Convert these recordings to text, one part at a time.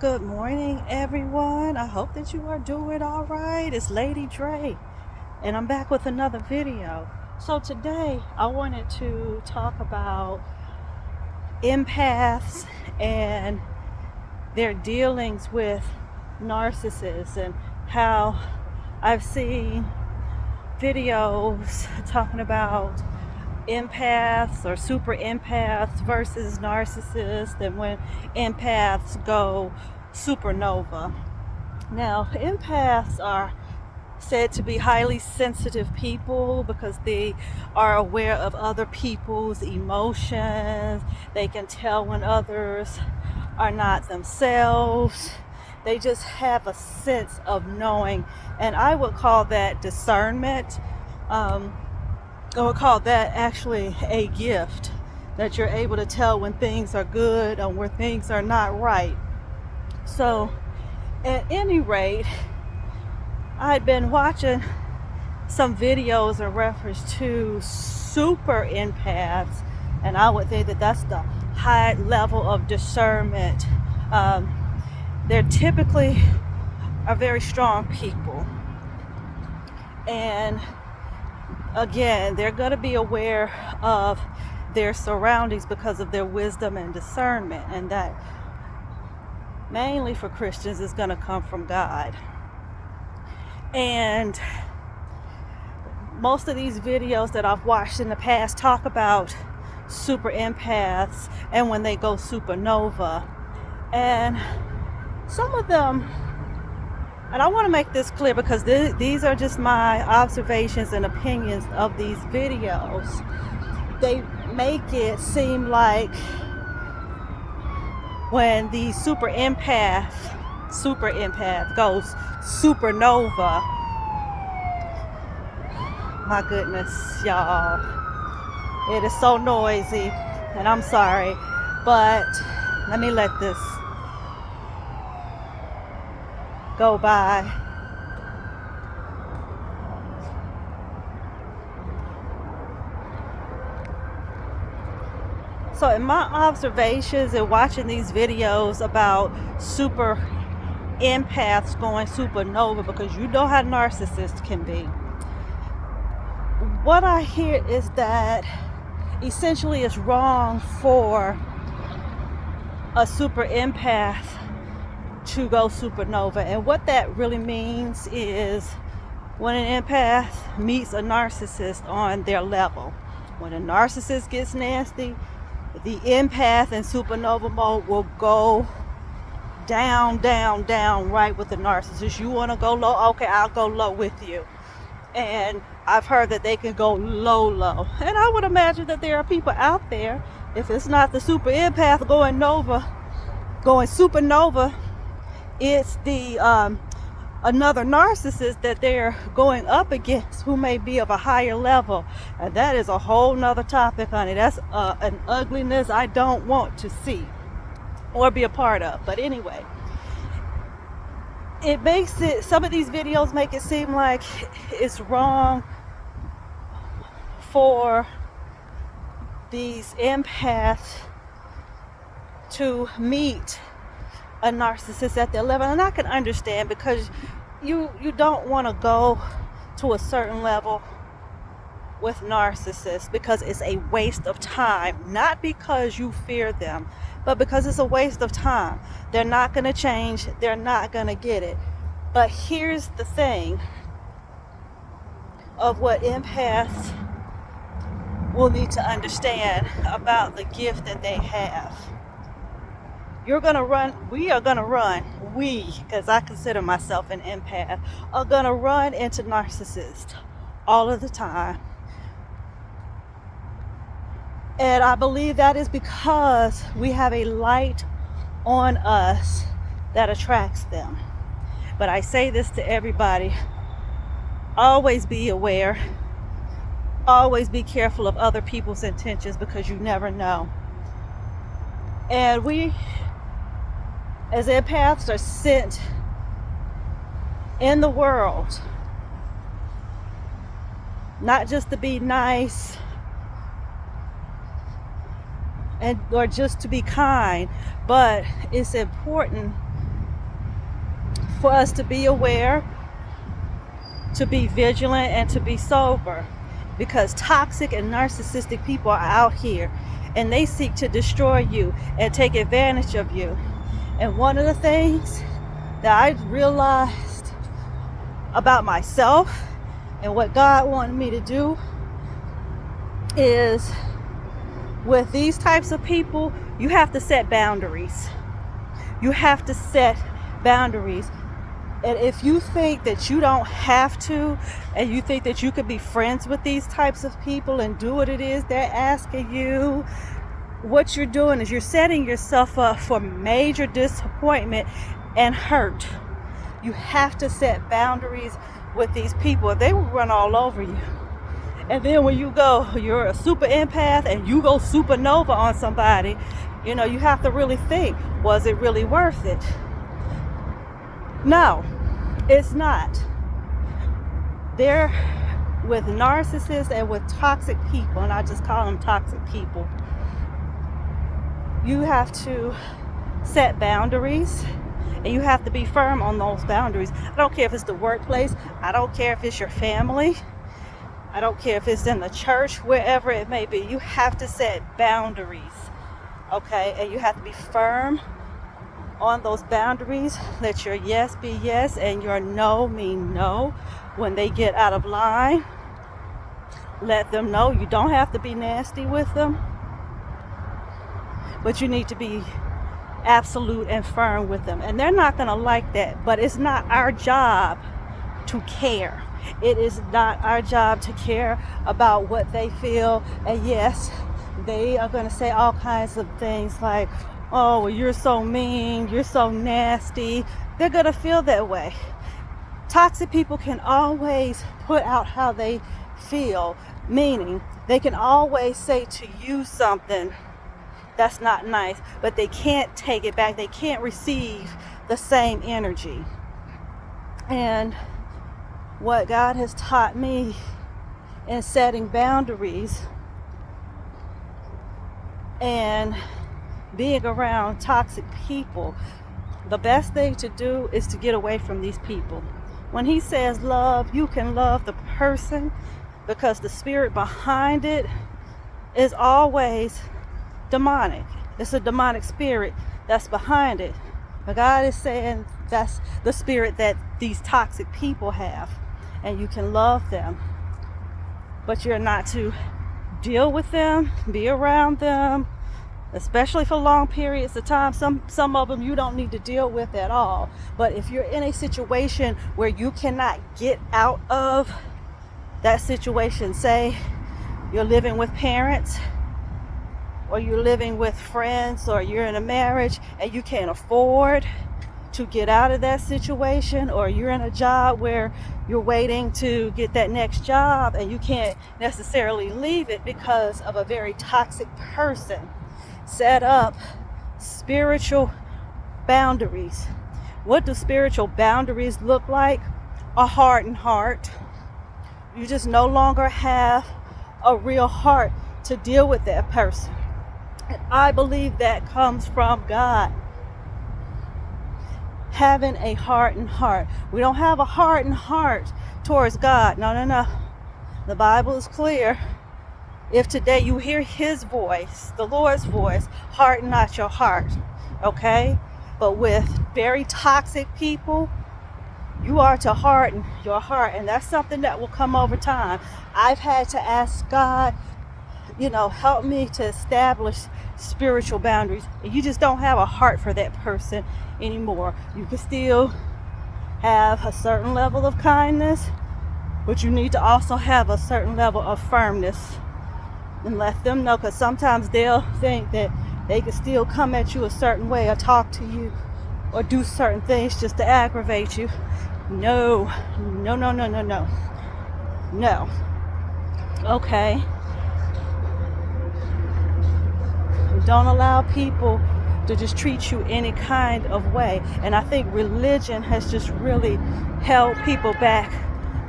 Good morning, everyone. I hope that you are doing all right. It's Lady Dre, and I'm back with another video. So today, I wanted to talk about empaths and their dealings with narcissists and how I've seen videos talking about empaths or super empaths versus narcissists, and when empaths go supernova. Now, empaths are said to be highly sensitive people because they are aware of other people's emotions. They can tell when others are not themselves. They just have a sense of knowing, and I would call that discernment. I would call that actually a gift, that you're able to tell when things are good or when things are not right. So, at any rate, I'd been watching some videos in reference to super empaths, and I would think that that's the high level of discernment. They're typically are very strong people, and again, they're going to be aware of their surroundings because of their wisdom and discernment, and that mainly for Christians is going to come from God. And most of these videos that I've watched in the past talk about super empaths and when they go supernova. And some of them, and I want to make this clear because these are just my observations and opinions of these videos. They make it seem like when the super empath goes supernova, my goodness, y'all, it is so noisy, and I'm sorry, but let me let this go by. So in my observations and watching these videos about super empaths going supernova, because you know how narcissists can be, what I hear is that essentially it's wrong for a super empath to go supernova. And what that really means is when an empath meets a narcissist on their level. When a narcissist gets nasty, the empath in supernova mode will go down, down, down right with the narcissist. You want to go low? Okay, I'll go low with you. And I've heard that they can go low, low. And I would imagine that there are people out there, if it's not the super empath going supernova, it's the another narcissist that they're going up against who may be of a higher level. And that is a whole nother topic, honey. That's an ugliness I don't want to see or be a part of. But anyway, some of these videos make it seem like it's wrong for these empaths to meet a narcissist at their level. And I can understand, because you don't want to go to a certain level with narcissists because it's a waste of time, not because you fear them, but because it's a waste of time. They're not going to change. They're not going to get it. But here's the thing of what empaths will need to understand about the gift that they have. We are going to run, because I consider myself an empath, are going to run into narcissists all of the time. And I believe that is because we have a light on us that attracts them. But I say this to everybody: always be aware, always be careful of other people's intentions, because you never know. And we, as empaths, are sent in the world not just to be nice or just to be kind, but it's important for us to be aware, to be vigilant, and to be sober, because toxic and narcissistic people are out here and they seek to destroy you and take advantage of you. And one of the things that I realized about myself and what God wanted me to do is, with these types of people, you have to set boundaries. You have to set boundaries. And if you think that you don't have to, and you think that you could be friends with these types of people and do what it is they're asking you, what you're doing is you're setting yourself up for major disappointment and hurt. You have to set boundaries with these people. They will run all over you. And then when you go, you're a super empath and you go supernova on somebody, you have to really think, was it really worth it? No, it's not. They're with narcissists and with toxic people, and I just call them toxic people. You have to set boundaries, and you have to be firm on those boundaries. I don't care if it's the workplace. I don't care if it's your family. I don't care if it's in the church, wherever it may be. You have to set boundaries, okay? And you have to be firm on those boundaries. Let your yes be yes and your no mean no. When they get out of line, let them know. You don't have to be nasty with them, but you need to be absolute and firm with them. And they're not going to like that, but it's not our job to care. It is not our job to care about what they feel. And yes, they are going to say all kinds of things like, oh, well, you're so mean, you're so nasty. They're going to feel that way. Toxic people can always put out how they feel, meaning they can always say to you something that's not nice, but they can't take it back. They can't receive the same energy. And what God has taught me in setting boundaries and being around toxic people, the best thing to do is to get away from these people. When he says love, you can love the person, because the spirit behind it is always demonic. It's a demonic spirit that's behind it. But God is saying that's the spirit that these toxic people have, and you can love them, but you're not to deal with them, be around them, especially for long periods of time. Some of them you don't need to deal with at all. But if you're in a situation where you cannot get out of that situation, say you're living with parents, or you're living with friends, or you're in a marriage and you can't afford to get out of that situation, or you're in a job where you're waiting to get that next job and you can't necessarily leave it because of a very toxic person, set up spiritual boundaries. What do spiritual boundaries look like? A hardened heart. You just no longer have a real heart to deal with that person. And I believe that comes from God. Having a hardened heart. We don't have a hardened heart towards God. No. The Bible is clear. If today you hear his voice, the Lord's voice, harden not your heart. Okay? But with very toxic people, you are to harden your heart. And that's something that will come over time. I've had to ask God, help me to establish spiritual boundaries. And you just don't have a heart for that person anymore. You can still have a certain level of kindness, but you need to also have a certain level of firmness, and let them know, because sometimes they'll think that they can still come at you a certain way or talk to you or do certain things just to aggravate you. No. Okay. Don't allow people to just treat you any kind of way. And I think religion has just really held people back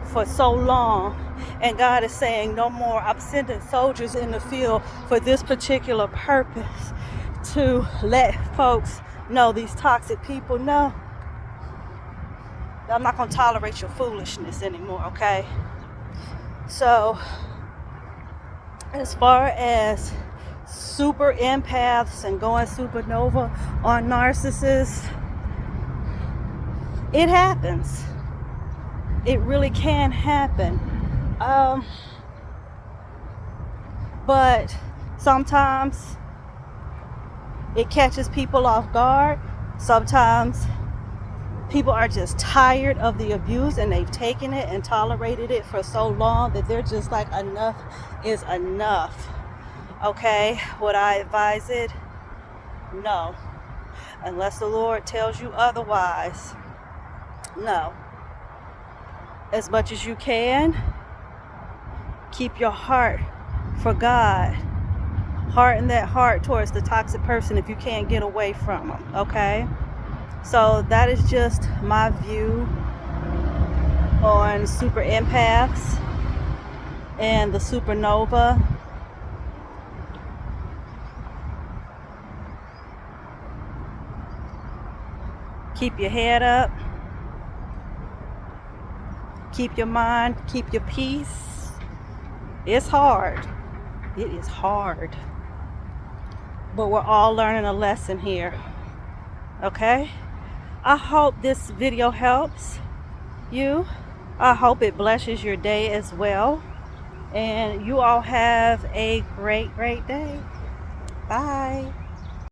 for so long. And God is saying, no more. I'm sending soldiers in the field for this particular purpose, to let folks know, these toxic people know, I'm not going to tolerate your foolishness anymore, okay? So, as far as super empaths and going supernova on narcissists, it happens. It really can happen. But sometimes it catches people off guard. Sometimes people are just tired of the abuse and they've taken it and tolerated it for so long that they're just like, enough is enough. Okay, would I advise it? No. Unless the Lord tells you otherwise. No. As much as you can, keep your heart for God. Harden that heart towards the toxic person if you can't get away from them, okay? So that is just my view on super empaths and the supernova. Keep your head up. Keep your mind, keep your peace. It's hard. It is hard. But we're all learning a lesson here. Okay? I hope this video helps you. I hope it blesses your day as well. And you all have a great, great day. Bye.